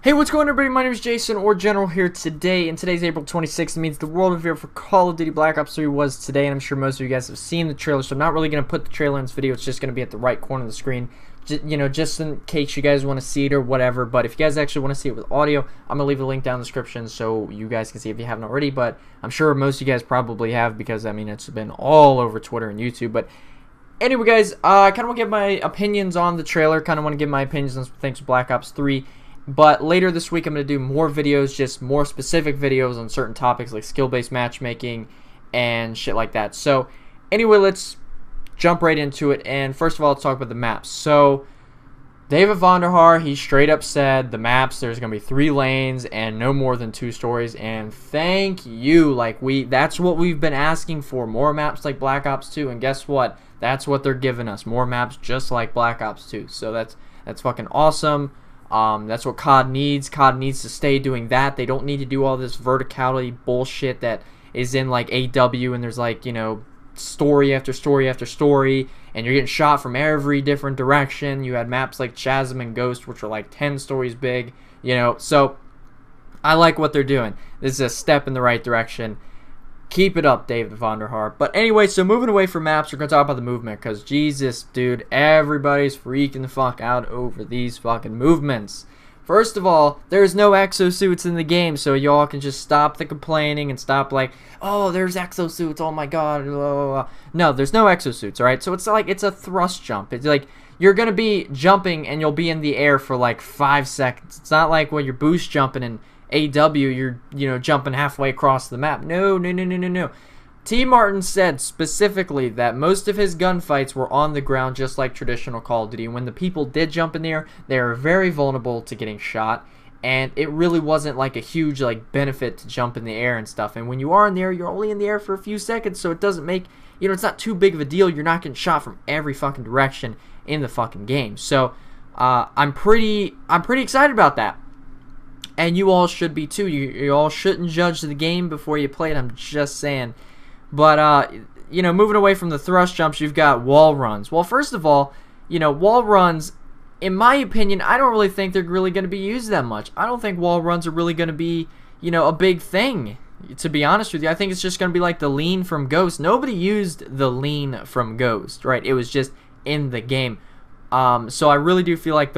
Hey, what's going on, everybody? My name is Jason, or General, here today, and today's April 26th. It means the world of year for Call of Duty Black Ops 3 was today, and I'm sure most of you guys have seen the trailer, so I'm not really going to put the trailer in this video. It's just going to be at the right corner of the screen, just in case you guys want to see it or whatever. But if you guys actually want to see it with audio, I'm going to leave a link down in the description so you guys can see if you haven't already, but I'm sure most of you guys probably have because, I mean, it's been all over Twitter and YouTube. But anyway, guys, I kind of want to give my opinions on the trailer, kind of want to give my opinions on things with Black Ops 3. But later this week, I'm going to do more videos, just more specific videos on certain topics like skill-based matchmaking and shit like that. So anyway, let's jump right into it. And first of all, let's talk about the maps. So David Vonderhaar, he straight up said the maps, there's going to be 3 lanes and no more than 2 stories. And thank you. Like, that's what we've been asking for, more maps like Black Ops 2. And guess what? That's what they're giving us, more maps just like Black Ops 2. So that's fucking awesome. That's what COD needs. COD needs to stay doing that. They don't need to do all this verticality bullshit that is in like AW, and there's like, you know, story after story after story, and you're getting shot from every different direction. You had maps like Chasm and Ghost, which are like 10 stories big, you know. So I like what they're doing. This is a step in the right direction. Keep it up, David Vonderhaar. But anyway, so moving away from maps, we're going to talk about the movement. Because, Jesus, dude, everybody's freaking the fuck out over these fucking movements. First of all, there's no exosuits in the game. So y'all can just stop the complaining and stop like, oh, there's exosuits, oh my god. Blah, blah, blah. No, there's no exosuits, alright? So it's like, it's a thrust jump. It's like, you're going to be jumping and you'll be in the air for like 5 seconds. It's not like when you're boost jumping and AW, you're, you know, jumping halfway across the map. No. T. Martin said specifically that most of his gunfights were on the ground just like traditional Call of Duty. When the people did jump in the air, they were very vulnerable to getting shot, and it really wasn't like a huge like benefit to jump in the air and stuff. And when you are in the air, you're only in the air for a few seconds, so it doesn't make, you know, it's not too big of a deal. You're not getting shot from every fucking direction in the fucking game. So I'm pretty excited about that. And you all should be too. You all shouldn't judge the game before you play it. I'm just saying. But, you know, moving away from the thrust jumps, you've got wall runs. Well, first of all, you know, wall runs, in my opinion, I don't really think they're really going to be used that much. I don't think wall runs are really going to be, you know, a big thing, to be honest with you. I think it's just going to be like the lean from Ghost. Nobody used the lean from Ghost, right? It was just in the game. So I really do feel like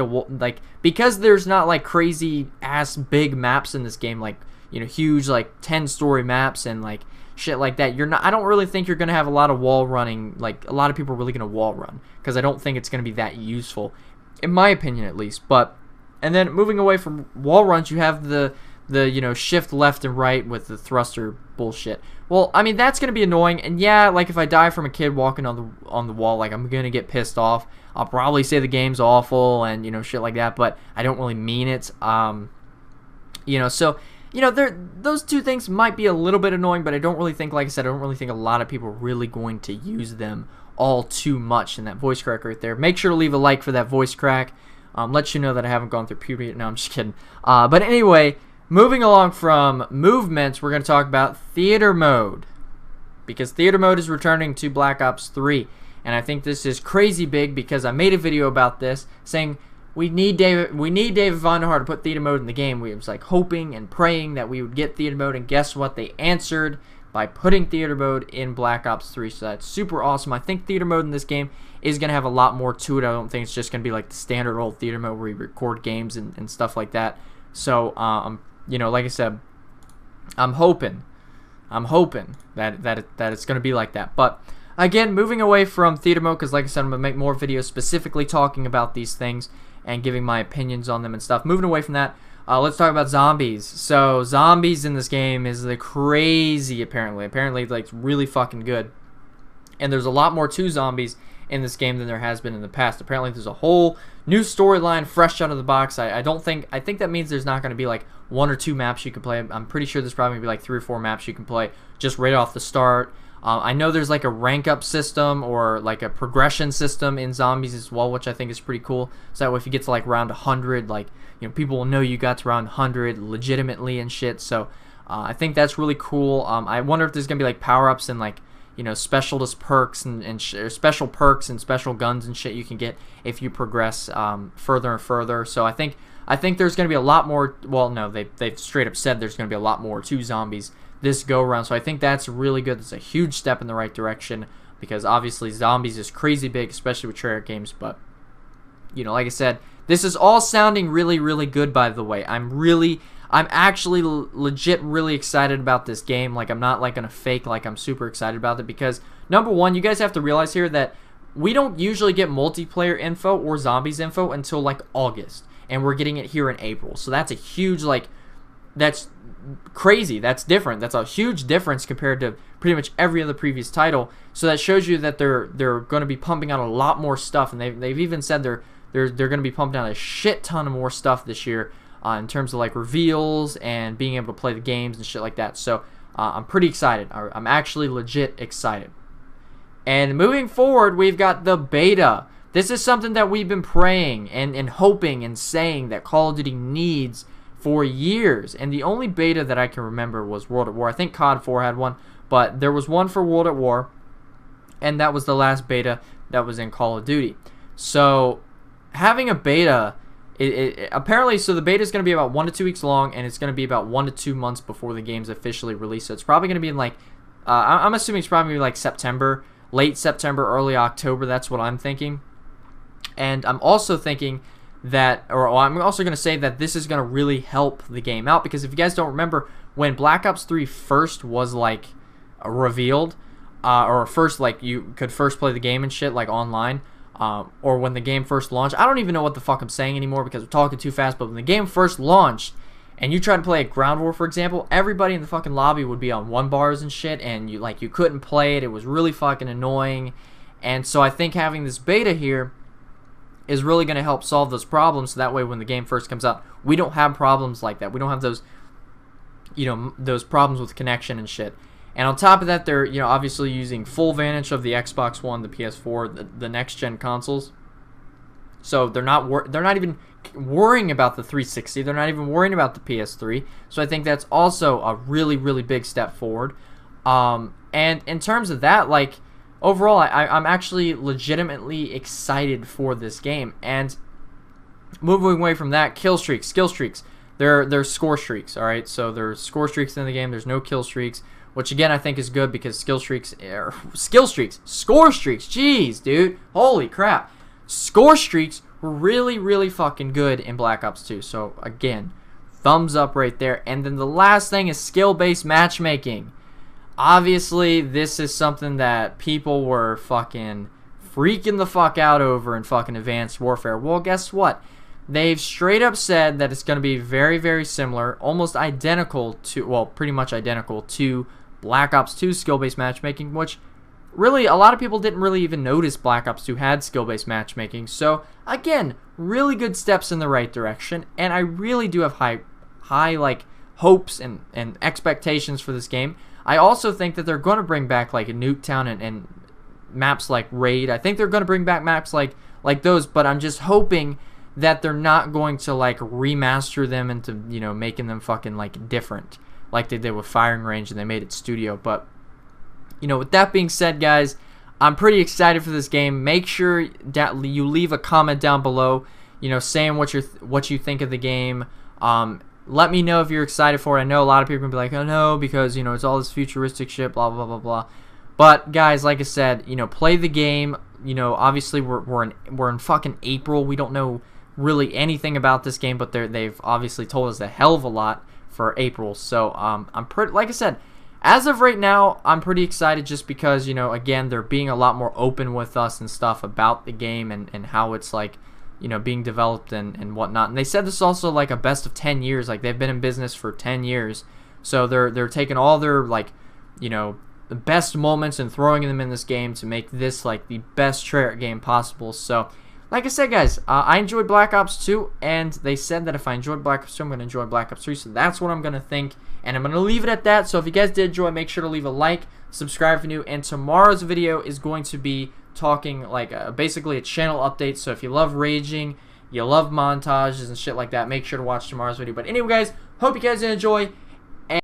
because there's not like crazy ass big maps in this game, like, you know, huge like 10-story maps and like shit like that. I don't really think you're gonna have a lot of wall running. Like, a lot of people are really gonna wall run because I don't think it's gonna be that useful, in my opinion at least. But and then moving away from wall runs, you have the you know, shift left and right with the thruster bullshit. Well, I mean, that's gonna be annoying, and yeah, like if I die from a kid walking on the wall, like, I'm gonna get pissed off. I'll probably say the game's awful and, you know, shit like that, but I don't really mean it. You know, so, you know, those two things might be a little bit annoying, but I don't really think, like I said, I don't really think a lot of people are really going to use them all too much. In that voice crack right there, make sure to leave a like for that voice crack. Let you know that I haven't gone through puberty. No, I'm just kidding. But anyway, moving along from movements, we're going to talk about theater mode, because theater mode is returning to Black Ops 3. And I think this is crazy big because I made a video about this saying we need David Vonderhaar to put theater mode in the game. We was like hoping and praying that we would get theater mode, and guess what? They answered by putting theater mode in Black Ops 3. So that's super awesome. I think theater mode in this game is going to have a lot more to it. I don't think it's just going to be like the standard old theater mode where you record games and stuff like that. So, you know, like I said, I'm hoping that it's going to be like that. But again, moving away from theater mode, because like I said, I'm going to make more videos specifically talking about these things and giving my opinions on them and stuff. Moving away from that, let's talk about zombies. So, zombies in this game is like crazy, apparently. Apparently, like, really fucking good. And there's a lot more to zombies in this game than there has been in the past. Apparently, there's a whole new storyline fresh out of the box. I think that means there's not going to be like 1 or 2 maps you can play. I'm pretty sure there's probably going to be like 3 or 4 maps you can play just right off the start. I know there's like a rank up system or like a progression system in zombies as well, which I think is pretty cool. So that way if you get to like round 100, like, you know, people will know you got to round 100 legitimately and shit. So I think that's really cool. I wonder if there's gonna be like power ups and like, you know, specialist perks and special perks and special guns and shit you can get if you progress further and further. So I think I think there's going to be a lot more. Well, no, they've straight up said there's going to be a lot more to zombies this go around. So I think that's really good. It's a huge step in the right direction because obviously zombies is crazy big, especially with Treyarch games. But you know, like I said, this is all sounding really, really good. By the way, I'm actually legit really excited about this game. Like, I'm not like gonna fake like I'm super excited about it because number one, you guys have to realize here that we don't usually get multiplayer info or zombies info until like August, and we're getting it here in April. So that's a huge, like, that's crazy. That's different. That's a huge difference compared to pretty much every other previous title. So that shows you that they're going to be pumping out a lot more stuff, and they've even said they're going to be pumping out a shit ton of more stuff this year in terms of like reveals and being able to play the games and shit like that. So I'm pretty excited. I'm actually legit excited. And moving forward, we've got the beta. This is something that we've been praying and hoping and saying that Call of Duty needs for years. And the only beta that I can remember was World at War. I think COD 4 had one, but there was one for World at War, and that was the last beta that was in Call of Duty. So having a beta, apparently, so the beta is going to be about 1 to 2 weeks long, and it's going to be about 1 to 2 months before the game's officially released. So it's probably going to be in like, I'm assuming it's probably like September, late September, early October. That's what I'm thinking. And I'm also thinking that, or I'm also going to say that this is going to really help the game out, because if you guys don't remember, when Black Ops 3 first was like revealed, or first like you could first play the game and shit like online, or when the game first launched, I don't even know what the fuck I'm saying anymore because I'm talking too fast, but when the game first launched and you tried to play a Ground War, for example, everybody in the fucking lobby would be on 1 bars and shit, and you couldn't play it. It was really fucking annoying. And so I think having this beta here is really going to help solve those problems, so that way when the game first comes out, we don't have problems like that. We don't have those, you know, those problems with connection and shit. And on top of that, they're, you know, obviously using full advantage of the Xbox One, the PS4, the next gen consoles. So they're not even worrying about the 360. They're not even worrying about the PS3. So I think that's also a really, really big step forward. And in terms of that, like, overall, I'm actually legitimately excited for this game. And moving away from that, kill streaks, skill streaks. They're score streaks, all right? So there's score streaks in the game. There's no kill streaks, which again I think is good because score streaks, jeez, dude, holy crap. Score streaks were really, really fucking good in Black Ops 2. So again, thumbs up right there. And then the last thing is skill-based matchmaking. Obviously, this is something that people were fucking freaking the fuck out over in fucking Advanced Warfare. Well, guess what? They've straight up said that it's going to be very, very similar, almost identical to, well, pretty much identical to Black Ops 2 skill-based matchmaking, which really a lot of people didn't really even notice Black Ops 2 had skill-based matchmaking. So, again, really good steps in the right direction, and I really do have high like hopes and expectations for this game. I also think that they're going to bring back like a Nuketown and maps like Raid. I think they're going to bring back maps like those, but I'm just hoping that they're not going to like remaster them into, you know, making them fucking like different like they did with Firing Range and they made it studio. But, you know, with that being said, guys, I'm pretty excited for this game. Make sure that you leave a comment down below, you know, saying what you think of the game. Let me know if you're excited for it. I know a lot of people are going to be like, oh no, because, you know, it's all this futuristic shit, blah, blah, blah, blah. But, guys, like I said, you know, play the game. You know, obviously we're in fucking April. We don't know really anything about this game, but they've obviously told us a hell of a lot for April. So, I'm pretty, like I said, as of right now, I'm pretty excited just because, you know, again, they're being a lot more open with us and stuff about the game and how it's like, you know, being developed and whatnot. And they said this is also like a best of 10 years. Like, they've been in business for 10 years. So they're taking all their, like, you know, the best moments and throwing them in this game to make this like the best Treyarch game possible. So, like I said, guys, I enjoyed Black Ops 2, and they said that if I enjoyed Black Ops 2, I'm going to enjoy Black Ops 3. So that's what I'm going to think, and I'm going to leave it at that. So if you guys did enjoy, make sure to leave a like, subscribe if you're new, and tomorrow's video is going to be talking like basically a channel update. So if you love raging, you love montages and shit like that, make sure to watch tomorrow's video. But anyway, guys, hope you guys did enjoy.